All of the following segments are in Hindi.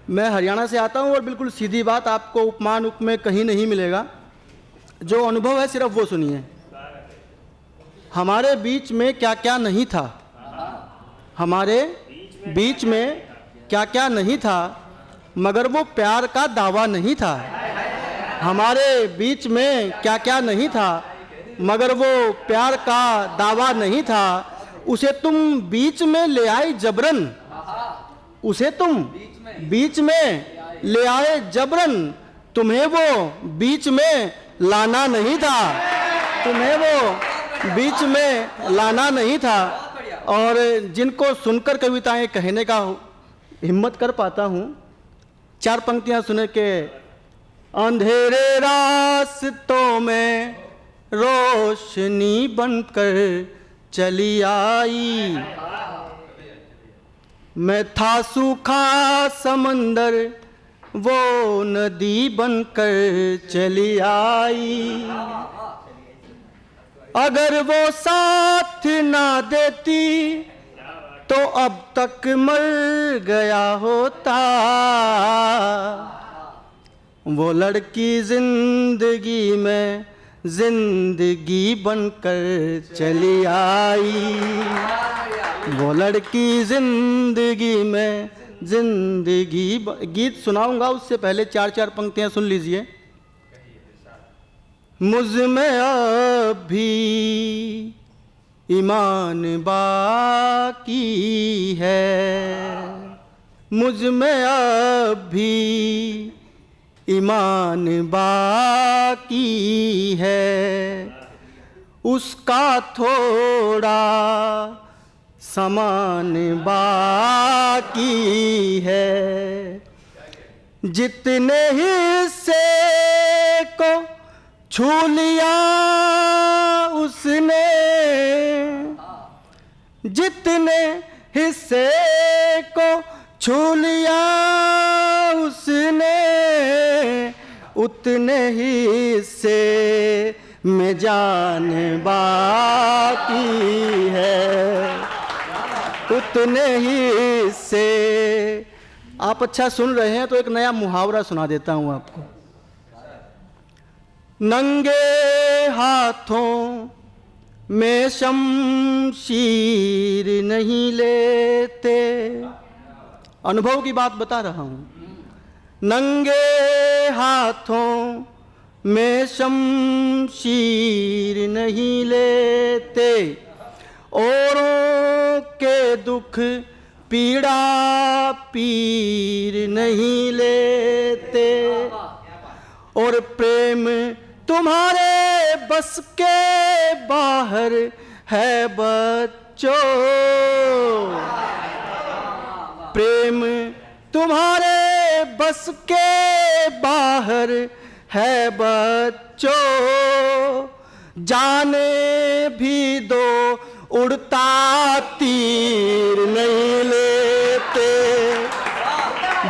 मैं हरियाणा से आता हूँ और बिल्कुल सीधी बात, आपको उपमान उपमेय कहीं नहीं मिलेगा। जो अनुभव है सिर्फ वो सुनिए। हमारे बीच में क्या क्या नहीं था, हमारे बीच में क्या क्या नहीं था, मगर वो प्यार का दावा नहीं था। हमारे बीच में क्या क्या नहीं था, मगर वो प्यार का दावा नहीं था। उसे तुम बीच में ले आए जबरन, उसे तुम बीच में ले आए जबरन। तुम्हें वो बीच में लाना नहीं था, तुम्हें वो बीच में लाना नहीं था। और जिनको सुनकर कविताएं कहने का हिम्मत कर पाता हूँ, चार पंक्तियाँ सुने के अंधेरे रास्तों में रोशनी बनकर चली आई। मैं था सूखा समंदर, वो नदी बनकर चली आई। अगर वो साथ ना देती तो अब तक मर गया होता। वो लड़की जिंदगी में जिंदगी बनकर चली आई। वो लड़की जिंदगी में जिंदगी गीत सुनाऊंगा, उससे पहले चार चार पंक्तियां सुन लीजिए। मुझ में अब भी ईमान बाकी है, मुझ में अब भी ईमान बाकी है। उसका थोड़ा समान बाकी है। जितने हिस्से को छू लिया उसने, जितने हिस्से को छू लिया उसने, उतने हिस्से में जान बाकी है, उतने हिस्से। आप अच्छा सुन रहे हैं तो एक नया मुहावरा सुना देता हूं आपको। नंगे हाथों में शमशीर नहीं लेते, अनुभव की बात बता रहा हूं। नंगे हाथों में शमशीर नहीं लेते, औरों के दुख पीड़ा पीर नहीं लेते। और प्रेम तुम्हारे बस के बाहर है बच्चों, प्रेम तुम्हारे बस के बाहर है बच्चों। जाने भी दो उड़ता तीर नहीं लेते,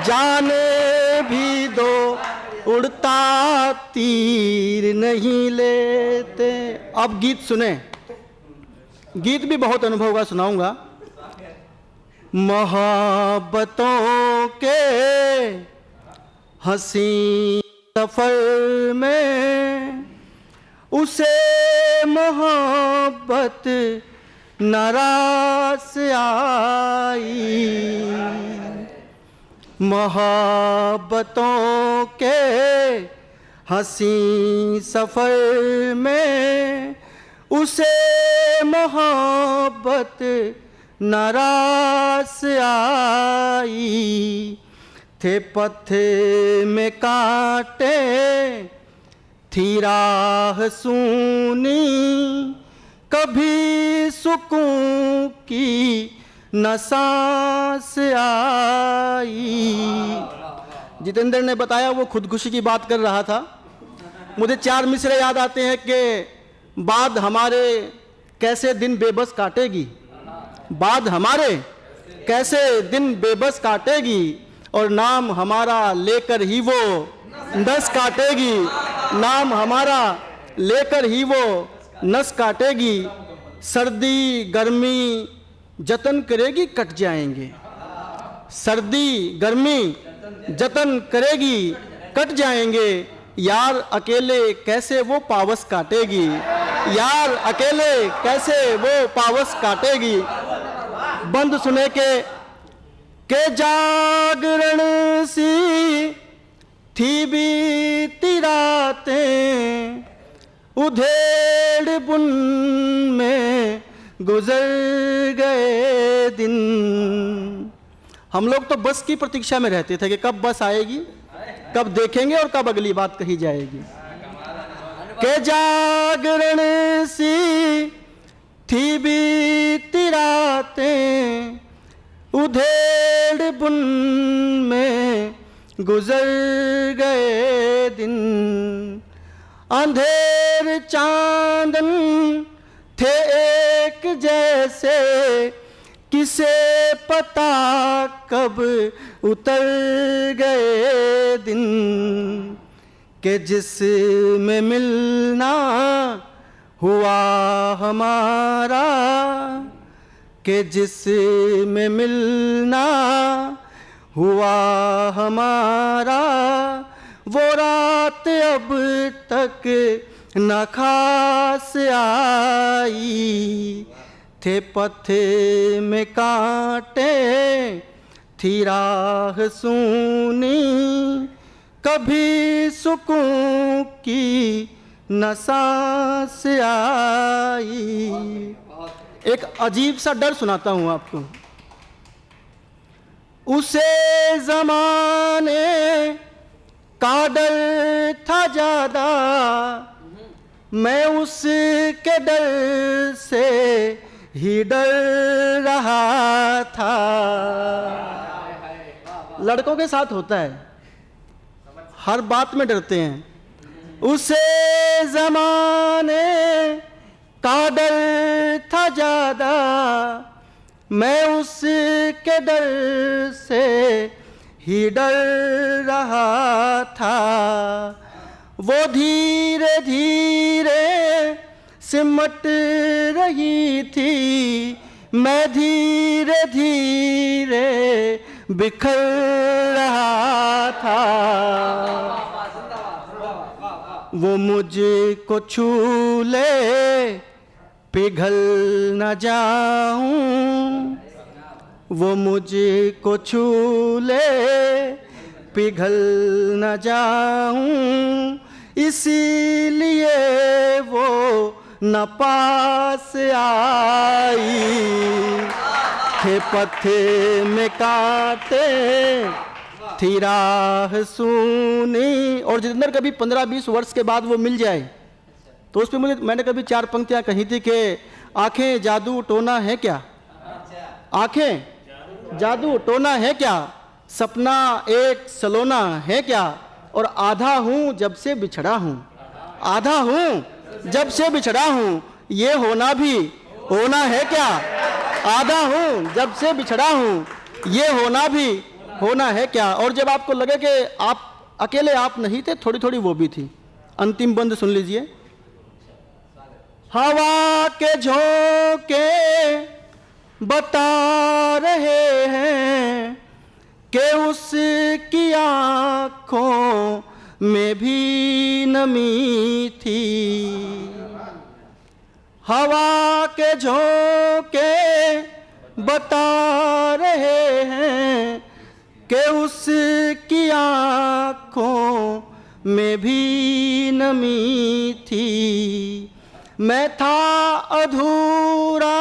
जाने भी दो उड़ता तीर नहीं लेते। अब गीत सुने, गीत भी बहुत अनुभव का सुनाऊंगा। मोहब्बतों के हंसी सफर में उसे मोहब्बत नाराज आई। मोहब्बतों के हंसी सफर में उसे मोहब्बत नाराज आई। थे पत्थे में कांटे, थी राह सूनी, कभी सुकून की न सांस आई। जितेंद्र ने बताया वो खुदकुशी की बात कर रहा था। मुझे चार मिसरे याद आते हैं कि बाद हमारे कैसे दिन बेबस काटेगी, बाद हमारे कैसे दिन बेबस काटेगी, और नाम हमारा लेकर ही वो नस काटेगी, नाम हमारा लेकर ही वो नस काटेगी। सर्दी गर्मी जतन करेगी कट जाएंगे, सर्दी गर्मी जतन करेगी कट जाएंगे, यार अकेले कैसे वो पावस काटेगी, यार अकेले कैसे वो पावस काटेगी। बंद सुने के जागरण सी थी बीती रातें, उधेड़ बुन में गुजर गए दिन। हम लोग तो बस की प्रतीक्षा में रहते थे कि कब बस आएगी, कब देखेंगे और कब अगली बात कही जाएगी। के जागरण सी थी बीती रातें, उधेड़ बुन में गुजर गए दिन। अंधेर चांदन थे एक जैसे, किसे पता कब उतर गए दिन। के जिसमें मिलना हुआ हमारा, के जिसमें मिलना हुआ हमारा, वो रात अब तक न खास आई। थे पथ में कांटे, थी राह सूनी, कभी सुकून की न सांस आई। एक अजीब सा डर सुनाता हूँ आपको। उसे जमाने का डर था ज्यादा, मैं उसके डर से ही डर रहा था। लड़कों के साथ होता है, हर बात में डरते हैं। उसे जमाने का डर था ज्यादा, मैं उसके डर से ही डर रहा था। वो धीरे धीरे सिमट रही थी, मैं धीरे धीरे बिखर रहा था। वो मुझको छू ले पिघल न जाऊं, वो मुझको छू ले पिघल न जाऊं, इसीलिए वो न पास आई। थे पथ में काटे, थी राह सूनी। और जितेंद्र कभी 15-20 वर्ष के बाद वो मिल जाए तो उस पर मैंने कभी 4 पंक्तियां कही थी कि आंखें जादू टोना है क्या, आंखें जादू टोना है क्या, सपना एक सलोना है क्या, और आधा हूँ जब से बिछड़ा हूँ, आधा हूँ जब से बिछड़ा हूँ, ये होना भी होना है क्या, आधा हूँ जब से बिछड़ा हूँ, ये होना भी होना है क्या। और जब आपको लगे कि आप अकेले आप नहीं थे, थोड़ी थोड़ी वो भी थी। अंतिम बंद सुन लीजिए। हवा के झोंके बता रहे हैं कि उसकी आँखों में भी नमी थी। हवा के झोंके बता रहे हैं कि उसकी आँखों में भी नमी थी। मैं था अधूरा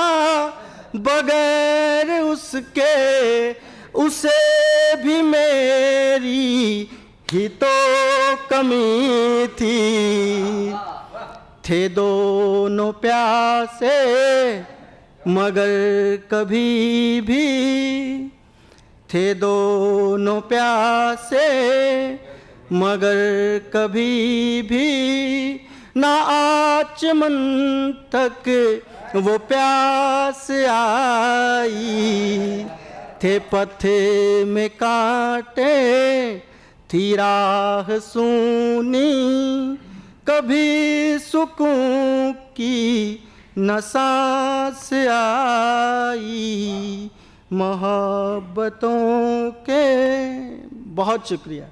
बगैर उसके, उसे भी मेरी ही तो कमी थी। थे दोनों प्यासे मगर कभी भी, थे दोनों प्यासे मगर कभी भी, ना आचमन तक वो प्यास आई। थे पथ में कांटे, थी राह सूनी, कभी सुकून की न सांस आई। मोहब्बतों के बहुत शुक्रिया।